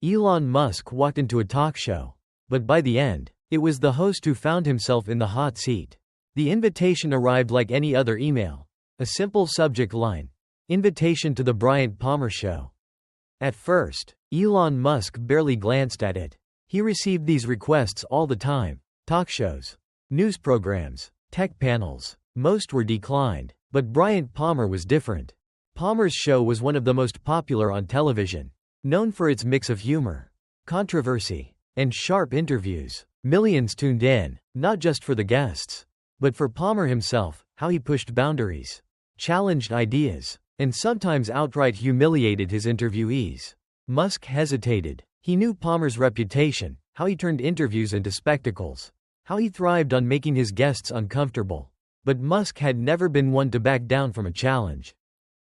Elon Musk walked into a talk show. But by the end, it was the host who found himself in the hot seat. The invitation arrived like any other email. A simple subject line: invitation to the Bryant Palmer Show. At first, Elon Musk barely glanced at it. He received these requests all the time: talk shows, news programs, tech panels. Most were declined. But Bryant Palmer was different. Palmer's show was one of the most popular on television. Known for its mix of humor, controversy, and sharp interviews, millions tuned in, not just for the guests, but for Palmer himself, how he pushed boundaries, challenged ideas, and sometimes outright humiliated his interviewees. Musk hesitated. He knew Palmer's reputation, how he turned interviews into spectacles, how he thrived on making his guests uncomfortable. But Musk had never been one to back down from a challenge.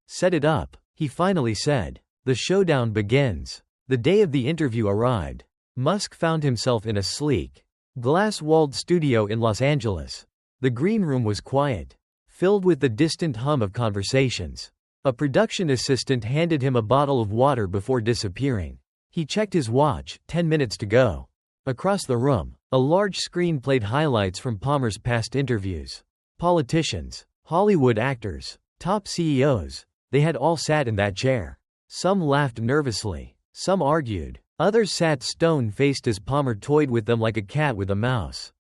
"Set it up," he finally said. The showdown begins. The day of the interview arrived. Musk found himself in a sleek, glass-walled studio in Los Angeles. The green room was quiet, filled with the distant hum of conversations. A production assistant handed him a bottle of water before disappearing. He checked his watch, 10 minutes to go. Across the room, a large screen played highlights from Palmer's past interviews. Politicians, Hollywood actors, top CEOs, they had all sat in that chair. Some laughed nervously, some argued, others sat stone-faced as Palmer toyed with them like a cat with a mouse.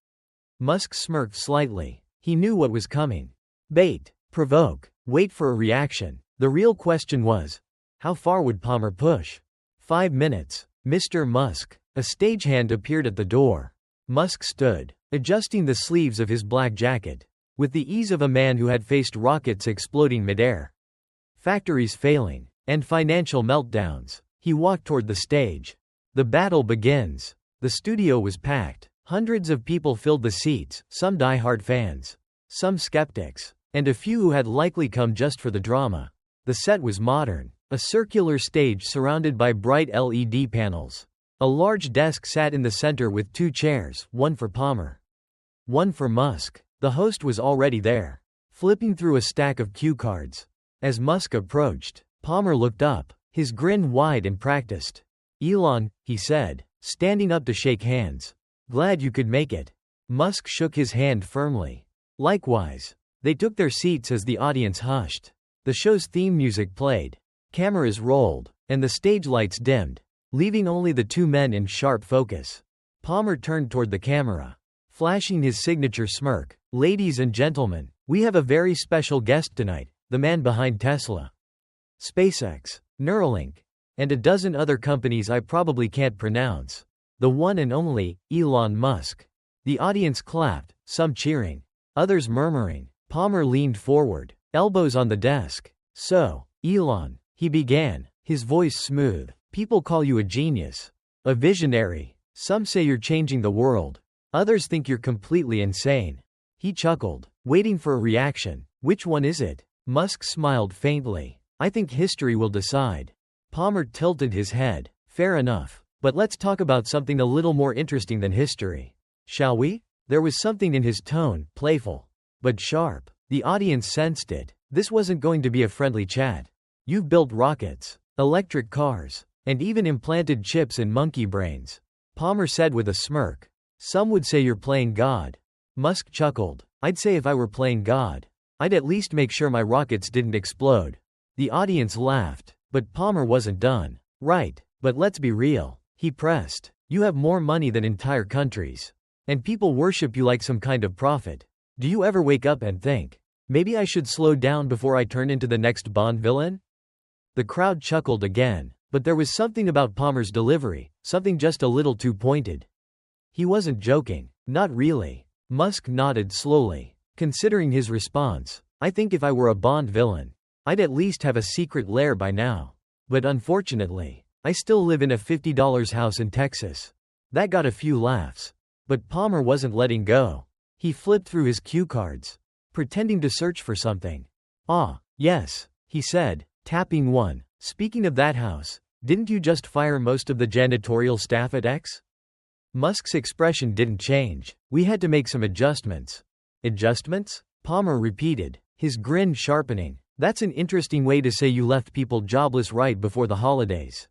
Musk smirked slightly. He knew what was coming. Bait, provoke, wait for a reaction. The real question was, how far would Palmer push? 5 minutes. Mr. Musk. A stagehand appeared at the door. Musk stood, adjusting the sleeves of his black jacket, with the ease of a man who had faced rockets exploding midair, factories failing, and financial meltdowns. He walked toward the stage. The battle begins. The studio was packed. Hundreds of people filled the seats, some die-hard fans, some skeptics, and a few who had likely come just for the drama. The set was modern, a circular stage surrounded by bright LED panels. A large desk sat in the center with 2 chairs, one for Palmer, one for Musk. The host was already there, flipping through a stack of cue cards. As Musk approached, Palmer looked up, his grin wide and practiced. "Elon," he said, standing up to shake hands. "Glad you could make it." Musk shook his hand firmly. Likewise. They took their seats as the audience hushed. The show's theme music played. Cameras rolled, and the stage lights dimmed, leaving only the 2 men in sharp focus. Palmer turned toward the camera, flashing his signature smirk. "Ladies and gentlemen, we have a very special guest tonight, the man behind Tesla, SpaceX, Neuralink, and a dozen other companies I probably can't pronounce. The one and only, Elon Musk." The audience clapped, some cheering, others murmuring. Palmer leaned forward, elbows on the desk. "So, Elon," he began, his voice smooth, "people call you a genius, a visionary. Some say you're changing the world. Others think you're completely insane." He chuckled, waiting for a reaction. "Which one is it?" Musk smiled faintly. "I think history will decide." Palmer tilted his head. "Fair enough. But let's talk about something a little more interesting than history. Shall we?" There was something in his tone, playful, but sharp. The audience sensed it. This wasn't going to be a friendly chat. "You've built rockets, electric cars, and even implanted chips in monkey brains," Palmer said with a smirk. "Some would say you're playing God." Musk chuckled. "I'd say if I were playing God, I'd at least make sure my rockets didn't explode." The audience laughed, but Palmer wasn't done. "Right, but let's be real," he pressed. "You have more money than entire countries, and people worship you like some kind of prophet. Do you ever wake up and think, maybe I should slow down before I turn into the next Bond villain?" The crowd chuckled again, but there was something about Palmer's delivery, something just a little too pointed. He wasn't joking. "Not really." Musk nodded slowly, considering his response. "I think if I were a Bond villain, I'd at least have a secret lair by now. But unfortunately, I still live in a $50 house in Texas." That got a few laughs. But Palmer wasn't letting go. He flipped through his cue cards, pretending to search for something. "Ah, yes," he said, tapping one. "Speaking of that house, didn't you just fire most of the janitorial staff at X?" Musk's expression didn't change. "We had to make some adjustments." "Adjustments?" Palmer repeated, his grin sharpening. "That's an interesting way to say you left people jobless right before the holidays."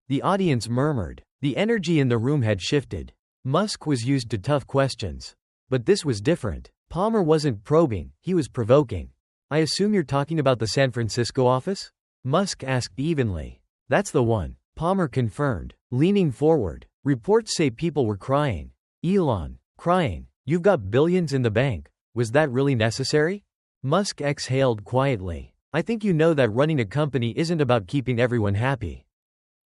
The audience murmured. The energy in the room had shifted. Musk was used to tough questions. But this was different. Palmer wasn't probing, he was provoking. I assume you're talking about the San Francisco office? Musk asked evenly. That's the one. Palmer confirmed, leaning forward. Reports say people were crying. Elon, crying. You've got billions in the bank. Was that really necessary? Musk exhaled quietly. I think you know that running a company isn't about keeping everyone happy.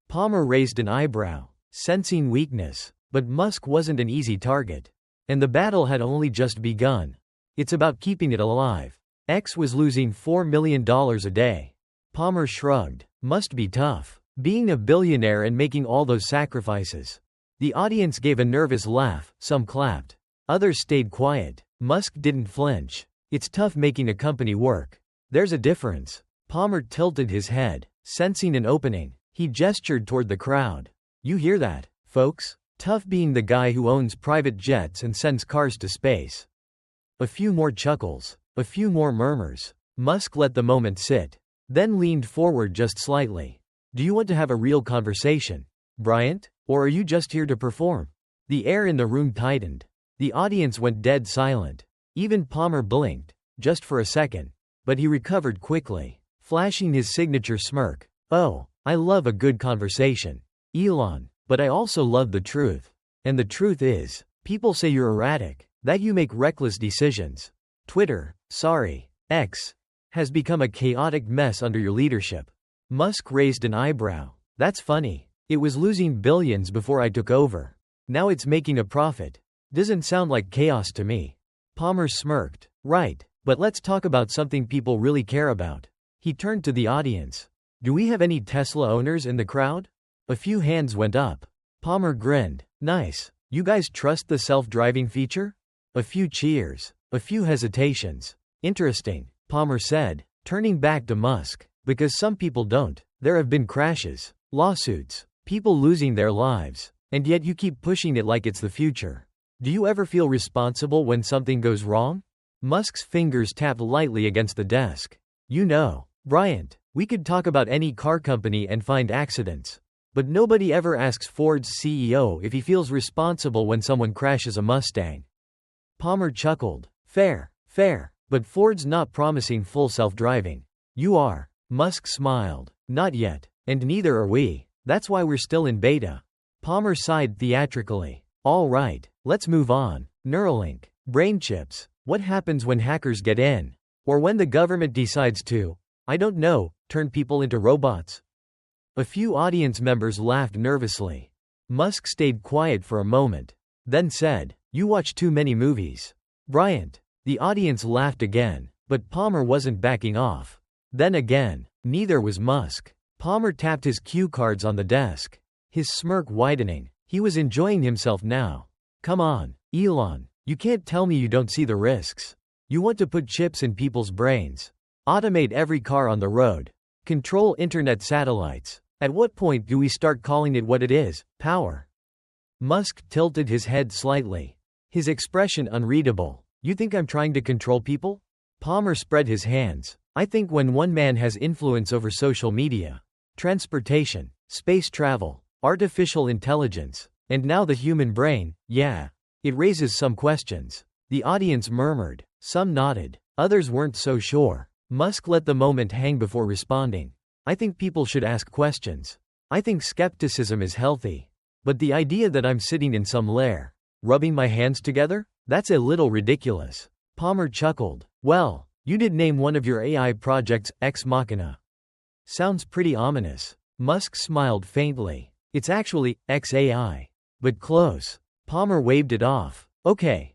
Palmer raised an eyebrow, sensing weakness. But Musk wasn't an easy target. And the battle had only just begun. It's about keeping it alive. X was losing $4 million a day. Palmer shrugged. Must be tough. Being a billionaire and making all those sacrifices. The audience gave a nervous laugh, some clapped. Others stayed quiet. Musk didn't flinch. It's tough making a company work. There's a difference. Palmer tilted his head, sensing an opening. He gestured toward the crowd. You hear that, folks? Tough being the guy who owns private jets and sends cars to space. A few more chuckles. A few more murmurs. Musk let the moment sit. Then leaned forward just slightly. Do you want to have a real conversation, Bryant? Or are you just here to perform? The air in the room tightened. The audience went dead silent. Even Palmer blinked, just for a second. But he recovered quickly, flashing his signature smirk. Oh, I love a good conversation, Elon. But I also love the truth. And the truth is, people say you're erratic, that you make reckless decisions. Twitter, sorry, X, has become a chaotic mess under your leadership. Musk raised an eyebrow. That's funny. It was losing billions before I took over. Now it's making a profit. Doesn't sound like chaos to me. Palmer smirked. Right, but let's talk about something people really care about. He turned to the audience. Do we have any Tesla owners in the crowd? A few hands went up. Palmer grinned. Nice. You guys trust the self-driving feature? A few cheers. A few hesitations. Interesting, Palmer said, turning back to Musk. Because some people don't. There have been crashes, lawsuits, people losing their lives. And yet you keep pushing it like it's the future. Do you ever feel responsible when something goes wrong? Musk's fingers tapped lightly against the desk. You know, Bryant, we could talk about any car company and find accidents. But nobody ever asks Ford's CEO if he feels responsible when someone crashes a Mustang. Palmer chuckled. Fair, fair. But Ford's not promising full self-driving. You are. Musk smiled. Not yet. And neither are we. That's why we're still in beta. Palmer sighed theatrically. All right, let's move on. Neuralink. Brain chips. What happens when hackers get in? Or when the government decides to, I don't know, turn people into robots? A few audience members laughed nervously. Musk stayed quiet for a moment. Then said, You watch too many movies, Bryant. The audience laughed again, but Palmer wasn't backing off. Then again, neither was Musk. Palmer tapped his cue cards on the desk, his smirk widening. He was enjoying himself now. Come on, Elon, you can't tell me you don't see the risks. You want to put chips in people's brains, automate every car on the road, control internet satellites. At what point do we start calling it what it is, power? Musk tilted his head slightly, his expression unreadable. You think I'm trying to control people? Palmer spread his hands. I think when one man has influence over social media, transportation, space travel, artificial intelligence, and now the human brain, yeah, it raises some questions. The audience murmured. Some nodded. Others weren't so sure. Musk let the moment hang before responding. I think people should ask questions. I think skepticism is healthy. But the idea that I'm sitting in some lair, rubbing my hands together? That's a little ridiculous. Palmer chuckled. Well, you did name one of your AI projects Ex Machina. Sounds pretty ominous. Musk smiled faintly. It's actually XAI. But close. Palmer waved it off. Okay,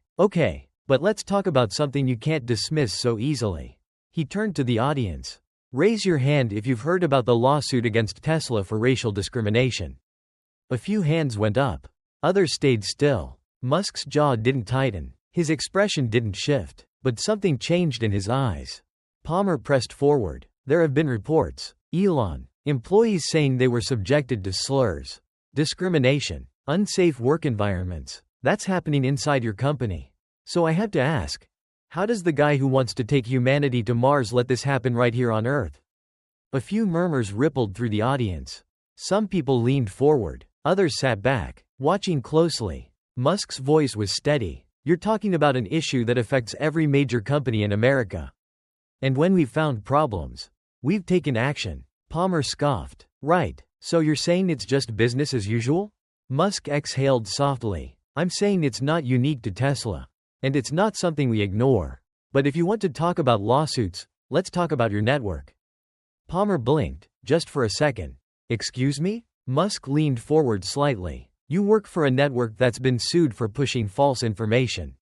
but let's talk about something you can't dismiss so easily. He turned to the audience. Raise your hand if you've heard about the lawsuit against Tesla for racial discrimination. A few hands went up. Others stayed still. Musk's jaw didn't tighten. His expression didn't shift. But something changed in his eyes. Palmer pressed forward. There have been reports, Elon, employees saying they were subjected to slurs, discrimination, unsafe work environments. That's happening inside your company. So I have to ask, how does the guy who wants to take humanity to Mars let this happen right here on Earth? A few murmurs rippled through the audience. Some people leaned forward, others sat back, watching closely. Musk's voice was steady. You're talking about an issue that affects every major company in America. And when we've found problems, we've taken action. Palmer scoffed. Right, so you're saying it's just business as usual? Musk exhaled softly. I'm saying it's not unique to Tesla. And it's not something we ignore. But if you want to talk about lawsuits, let's talk about your network. Palmer blinked, just for a second. Excuse me? Musk leaned forward slightly. You work for a network that's been sued for pushing false information.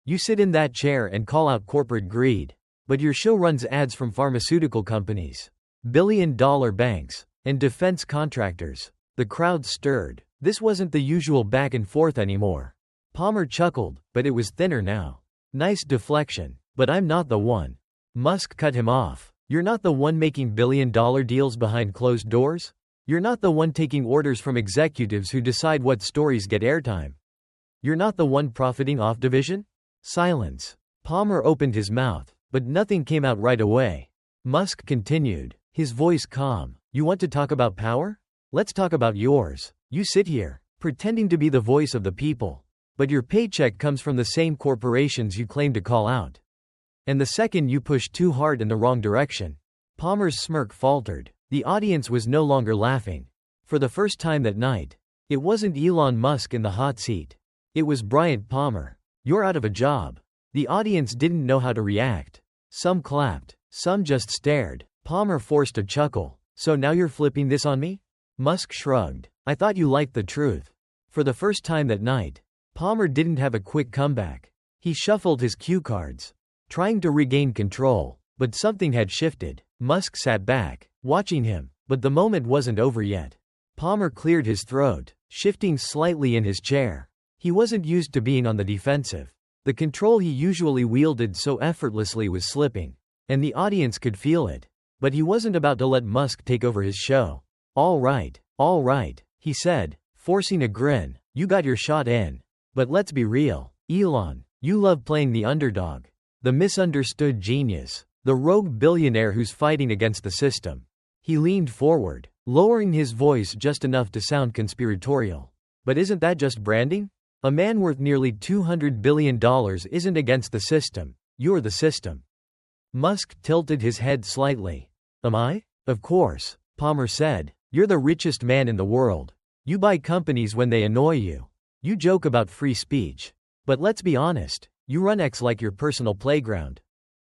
You sit in that chair and call out corporate greed. But your show runs ads from pharmaceutical companies, billion-dollar banks, and defense contractors. The crowd stirred. This wasn't the usual back and forth anymore. Palmer chuckled, but it was thinner now. Nice deflection. But I'm not the one. Musk cut him off. You're not the one making billion-dollar deals behind closed doors? You're not the one taking orders from executives who decide what stories get airtime. You're not the one profiting off division? Silence. Palmer opened his mouth, but nothing came out right away. Musk continued, his voice calm. You want to talk about power? Let's talk about yours. You sit here, pretending to be the voice of the people. But your paycheck comes from the same corporations you claim to call out. And the second you push too hard in the wrong direction. Palmer's smirk faltered. The audience was no longer laughing. For the first time that night, it wasn't Elon Musk in the hot seat. It was Bryant Palmer. You're out of a job. The audience didn't know how to react. Some clapped. Some just stared. Palmer forced a chuckle. So now you're flipping this on me? Musk shrugged. I thought you liked the truth. For the first time that night, Palmer didn't have a quick comeback. He shuffled his cue cards, trying to regain control. But something had shifted. Musk sat back, watching him, but the moment wasn't over yet. Palmer cleared his throat, shifting slightly in his chair. He wasn't used to being on the defensive. The control he usually wielded so effortlessly was slipping, and the audience could feel it. But he wasn't about to let Musk take over his show. All right, he said, forcing a grin. You got your shot in. But let's be real, Elon, you love playing the underdog. The misunderstood genius. The rogue billionaire who's fighting against the system. He leaned forward, lowering his voice just enough to sound conspiratorial. But isn't that just branding? A man worth nearly $200 billion isn't against the system. You're the system. Musk tilted his head slightly. Am I? Of course, Palmer said. You're the richest man in the world. You buy companies when they annoy you. You joke about free speech. But let's be honest, you run X like your personal playground.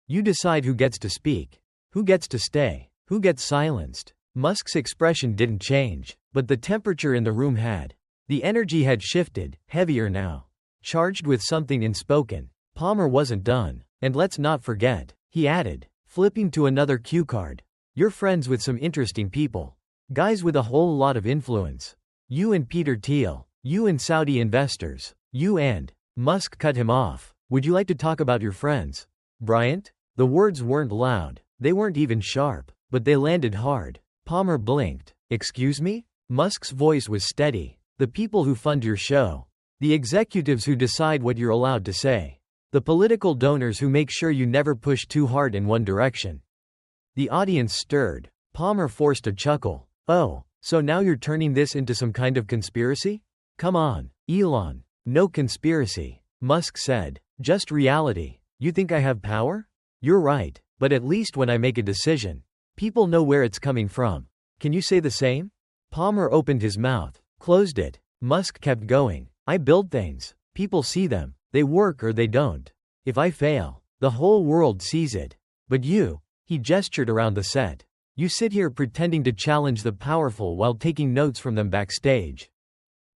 You decide who gets to speak, who gets to stay, who gets silenced. Musk's expression didn't change, but the temperature in the room had. The energy had shifted, heavier now, charged with something unspoken. Palmer wasn't done. And let's not forget, he added, flipping to another cue card. You're friends with some interesting people. Guys with a whole lot of influence. You and Peter Thiel, you and Saudi investors, you and. Musk cut him off. Would you like to talk about your friends, Bryant? The words weren't loud, they weren't even sharp, but they landed hard. Palmer blinked. Excuse me? Musk's voice was steady. The people who fund your show. The executives who decide what you're allowed to say. The political donors who make sure you never push too hard in one direction. The audience stirred. Palmer forced a chuckle. Oh, so now you're turning this into some kind of conspiracy? Come on, Elon. No conspiracy, Musk said. Just reality. You think I have power? You're right, but at least when I make a decision, people know where it's coming from. Can you say the same? Palmer opened his mouth, closed it. Musk kept going. I build things. People see them. They work or they don't. If I fail, the whole world sees it. But you, he gestured around the set. You sit here pretending to challenge the powerful while taking notes from them backstage.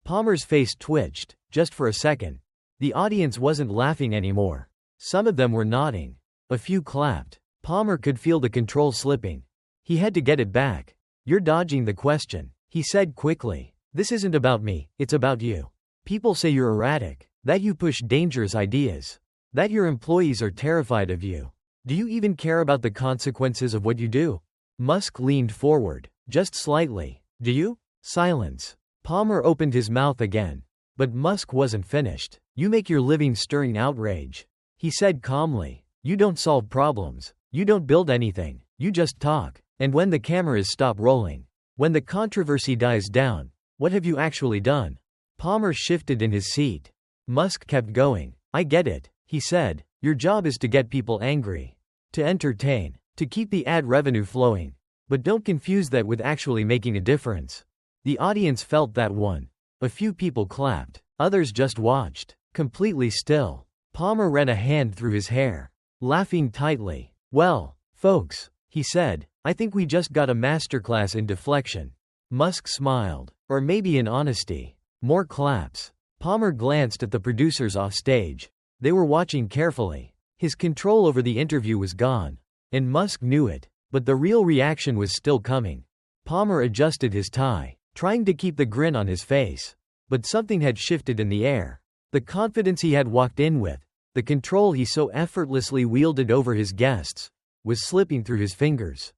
Palmer's face twitched, just for a second. The audience wasn't laughing anymore. Some of them were nodding. A few clapped. Palmer could feel the control slipping. He had to get it back. You're dodging the question, he said quickly. This isn't about me, it's about you. People say you're erratic, that you push dangerous ideas, that your employees are terrified of you. Do you even care about the consequences of what you do? Musk leaned forward, just slightly. Do you? Silence. Palmer opened his mouth again. But Musk wasn't finished. You make your living stirring outrage, he said calmly. You don't solve problems. You don't build anything. You just talk. And when the cameras stop rolling, When the controversy dies down, what have you actually done? Palmer shifted in his seat. Musk kept going. I get it, he said. Your job is to get people angry. To entertain. To keep the ad revenue flowing. But don't confuse that with actually making a difference. The audience felt that one. A few people clapped. Others just watched, completely still. Palmer ran a hand through his hair, laughing tightly. Well, folks, he said, I think we just got a masterclass in deflection. Musk smiled. Or maybe in honesty. More claps. Palmer glanced at the producers offstage. They were watching carefully. His control over the interview was gone. And Musk knew it. But the real reaction was still coming. Palmer adjusted his tie, trying to keep the grin on his face. But something had shifted in the air. The confidence he had walked in with, the control he so effortlessly wielded over his guests, was slipping through his fingers.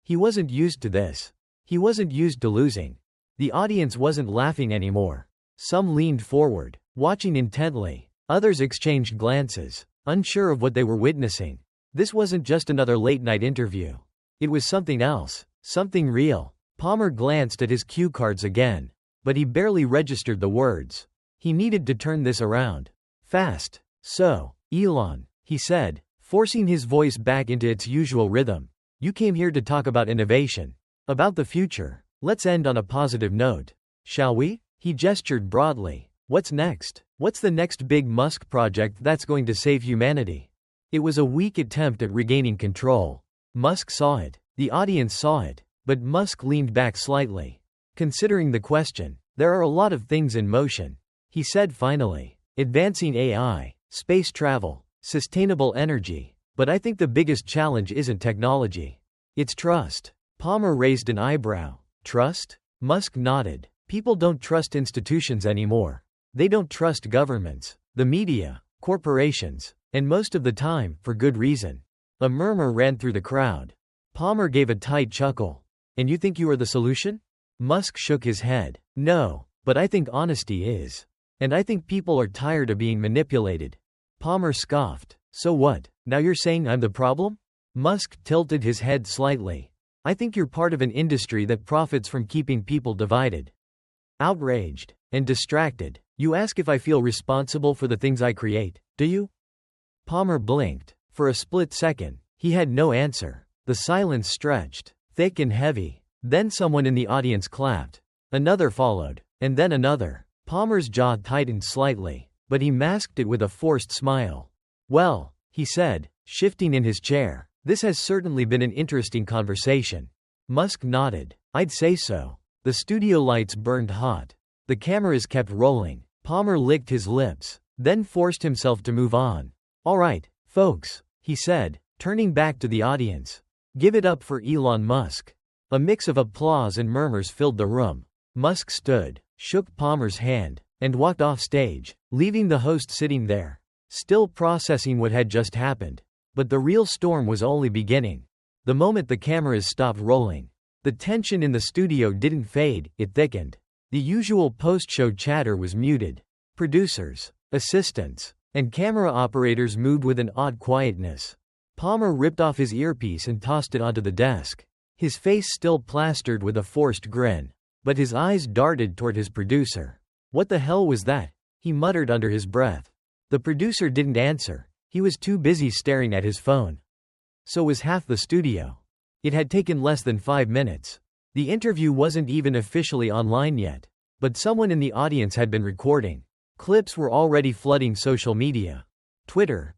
He wasn't used to this. He wasn't used to losing. The audience wasn't laughing anymore. Some leaned forward, watching intently. Others exchanged glances, unsure of what they were witnessing. This wasn't just another late-night interview. It was something else, something real. Palmer glanced at his cue cards again, but he barely registered the words. He needed to turn this around. Fast. So, Elon, he said, forcing his voice back into its usual rhythm. You came here to talk about innovation. About the future. Let's end on a positive note. Shall we? He gestured broadly. What's next? What's the next big Musk project that's going to save humanity? It was a weak attempt at regaining control. Musk saw it. The audience saw it. But Musk leaned back slightly. Considering the question, there are a lot of things in motion. He said finally. Advancing AI, space travel, sustainable energy. But I think the biggest challenge isn't technology. It's trust. Palmer raised an eyebrow. Trust? Musk nodded. People don't trust institutions anymore. They don't trust governments, the media, corporations, and most of the time, for good reason. A murmur ran through the crowd. Palmer gave a tight chuckle. And you think you are the solution? Musk shook his head. No, but I think honesty is. And I think people are tired of being manipulated. Palmer scoffed. So what? Now you're saying I'm the problem? Musk tilted his head slightly. I think you're part of an industry that profits from keeping people divided. Outraged and distracted. You ask if I feel responsible for the things I create, do you? Palmer blinked. For a split second, he had no answer. The silence stretched, thick and heavy. Then someone in the audience clapped. Another followed, and then another. Palmer's jaw tightened slightly, but he masked it with a forced smile. Well, he said, shifting in his chair, this has certainly been an interesting conversation. Musk nodded. I'd say so. The studio lights burned hot. The cameras kept rolling. Palmer licked his lips, then forced himself to move on. All right, folks, he said, turning back to the audience. Give it up for Elon Musk. A mix of applause and murmurs filled the room. Musk stood, shook Palmer's hand, and walked off stage, leaving the host sitting there, still processing what had just happened. But the real storm was only beginning. The moment the cameras stopped rolling, the tension in the studio didn't fade, it thickened. The usual post-show chatter was muted. Producers, assistants, and camera operators moved with an odd quietness. Palmer ripped off his earpiece and tossed it onto the desk. His face still plastered with a forced grin. But his eyes darted toward his producer. What the hell was that? He muttered under his breath. The producer didn't answer. He was too busy staring at his phone. So was half the studio. It had taken less than 5 minutes. The interview wasn't even officially online yet. But someone in the audience had been recording. Clips were already flooding social media. Twitter,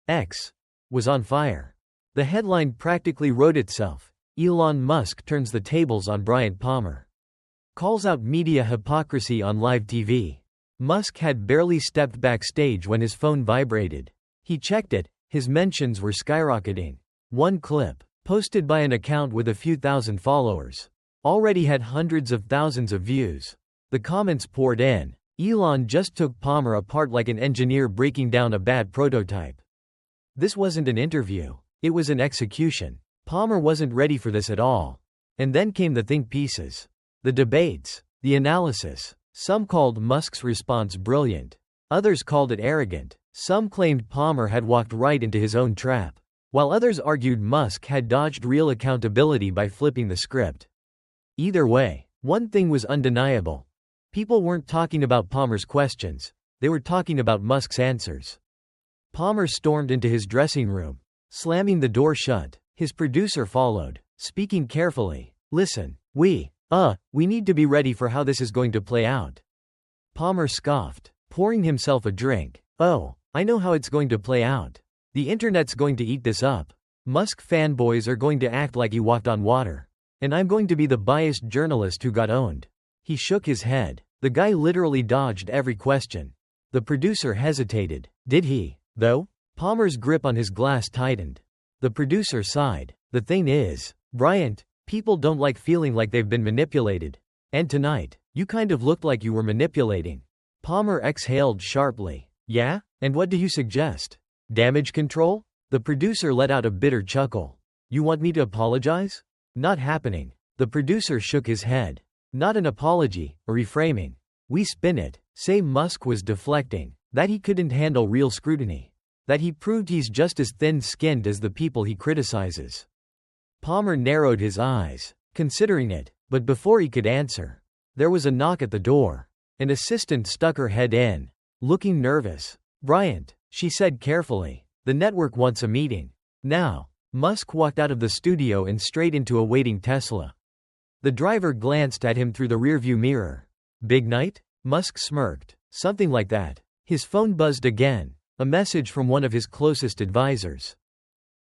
X, was on fire. The headline practically wrote itself. Elon Musk turns the tables on Bryant Palmer. Calls out media hypocrisy on live TV. Musk had barely stepped backstage when his phone vibrated. He checked it. His mentions were skyrocketing. One clip, posted by an account with a few thousand followers, already had hundreds of thousands of views. The comments poured in. Elon just took Palmer apart like an engineer breaking down a bad prototype. This wasn't an interview. It was an execution. Palmer wasn't ready for this at all. And then came the think pieces. The debates. The analysis. Some called Musk's response brilliant. Others called it arrogant. Some claimed Palmer had walked right into his own trap, while others argued Musk had dodged real accountability by flipping the script. Either way, one thing was undeniable. People weren't talking about Palmer's questions, they were talking about Musk's answers. Palmer stormed into his dressing room, slamming the door shut. His producer followed, speaking carefully. Listen, we need to be ready for how this is going to play out. Palmer scoffed, pouring himself a drink. Oh, I know how it's going to play out. The internet's going to eat this up. Musk fanboys are going to act like he walked on water. And I'm going to be the biased journalist who got owned. He shook his head. The guy literally dodged every question. The producer hesitated. Did he, though? Palmer's grip on his glass tightened. The producer sighed. The thing is, Bryant, people don't like feeling like they've been manipulated. And tonight, you kind of looked like you were manipulating. Palmer exhaled sharply. Yeah? And what do you suggest? Damage control? The producer let out a bitter chuckle. You want me to apologize? Not happening. The producer shook his head. Not an apology, a reframing. We spin it. Say Musk was deflecting. That he couldn't handle real scrutiny. That he proved he's just as thin-skinned as the people he criticizes. Palmer narrowed his eyes, considering it, but before he could answer, there was a knock at the door. An assistant stuck her head in, looking nervous. Bryant, she said carefully, the network wants a meeting. Now. Musk walked out of the studio and straight into a waiting Tesla. The driver glanced at him through the rearview mirror. Big night? Musk smirked. Something like that. His phone buzzed again. A message from one of his closest advisors.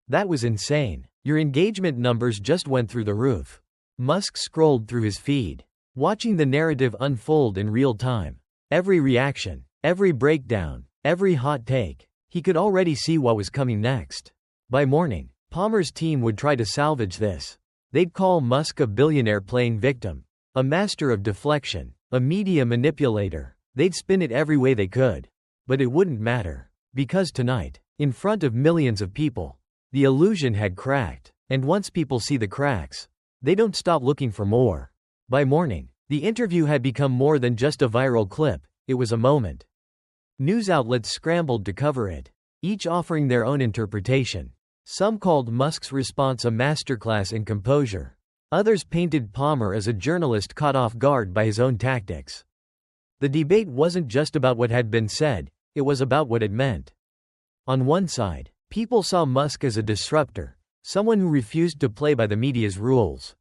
That was insane. Your engagement numbers just went through the roof. Musk scrolled through his feed, watching the narrative unfold in real time. Every reaction, every breakdown, every hot take. He could already see what was coming next. By morning, Palmer's team would try to salvage this. They'd call Musk a billionaire playing victim, a master of deflection, a media manipulator. They'd spin it every way they could. But it wouldn't matter. Because tonight, in front of millions of people, the illusion had cracked. And once people see the cracks, they don't stop looking for more. By morning, the interview had become more than just a viral clip, it was a moment. News outlets scrambled to cover it, each offering their own interpretation. Some called Musk's response a masterclass in composure. Others painted Palmer as a journalist caught off guard by his own tactics. The debate wasn't just about what had been said, it was about what it meant. On one side, people saw Musk as a disruptor, someone who refused to play by the media's rules.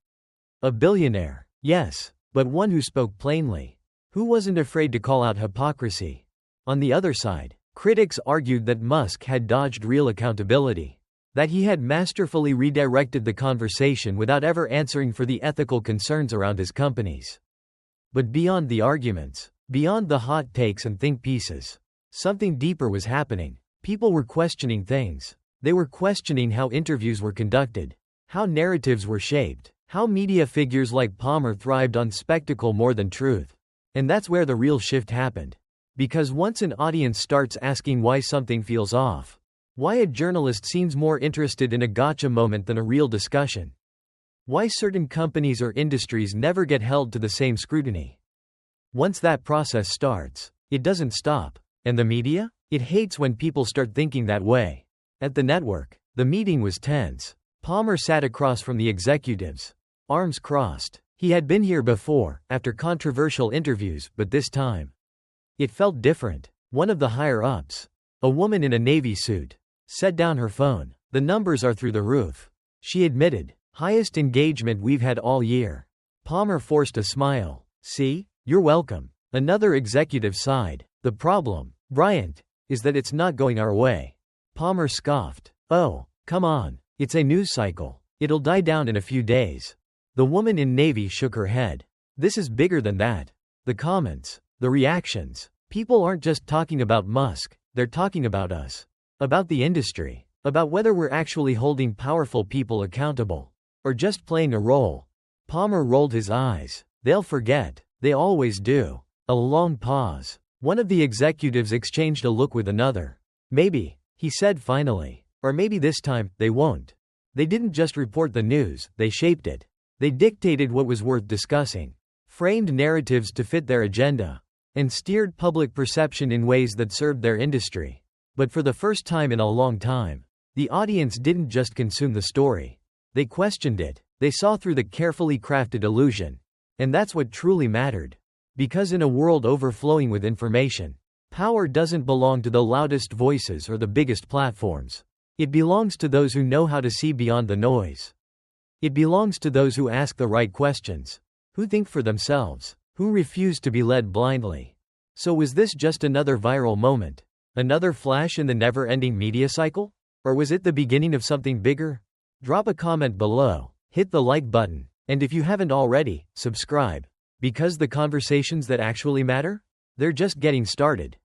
A billionaire, yes, but one who spoke plainly, who wasn't afraid to call out hypocrisy. On the other side, critics argued that Musk had dodged real accountability, that he had masterfully redirected the conversation without ever answering for the ethical concerns around his companies. But beyond the arguments, beyond the hot takes and think pieces, something deeper was happening. People were questioning things. They were questioning how interviews were conducted, how narratives were shaped, how media figures like Palmer thrived on spectacle more than truth. And that's where the real shift happened. Because once an audience starts asking why something feels off, why a journalist seems more interested in a gotcha moment than a real discussion, why certain companies or industries never get held to the same scrutiny. Once that process starts, it doesn't stop. And the media? It hates when people start thinking that way. At the network, the meeting was tense. Palmer sat across from the executives, arms crossed. He had been here before, after controversial interviews, but this time, it felt different. One of the higher-ups, a woman in a Navy suit, set down her phone. The numbers are through the roof. She admitted, highest engagement we've had all year. Palmer forced a smile. See? You're welcome. Another executive sighed. The problem, Bryant, is that it's not going our way. Palmer scoffed. Oh, come on. It's a news cycle. It'll die down in a few days. The woman in Navy shook her head. This is bigger than that. The comments, the reactions. People aren't just talking about Musk, they're talking about us. About the industry. About whether we're actually holding powerful people accountable. Or just playing a role. Palmer rolled his eyes. They'll forget. They always do. A long pause. One of the executives exchanged a look with another. Maybe, he said finally. Or maybe this time, they won't. They didn't just report the news, they shaped it. They dictated what was worth discussing, framed narratives to fit their agenda, and steered public perception in ways that served their industry. But for the first time in a long time, the audience didn't just consume the story. They questioned it. They saw through the carefully crafted illusion. And that's what truly mattered. Because in a world overflowing with information, power doesn't belong to the loudest voices or the biggest platforms. It belongs to those who know how to see beyond the noise. It belongs to those who ask the right questions, who think for themselves, who refuse to be led blindly. So was this just another viral moment? Another flash in the never-ending media cycle? Or was it the beginning of something bigger? Drop a comment below, hit the like button, and if you haven't already, subscribe. Because the conversations that actually matter? They're just getting started.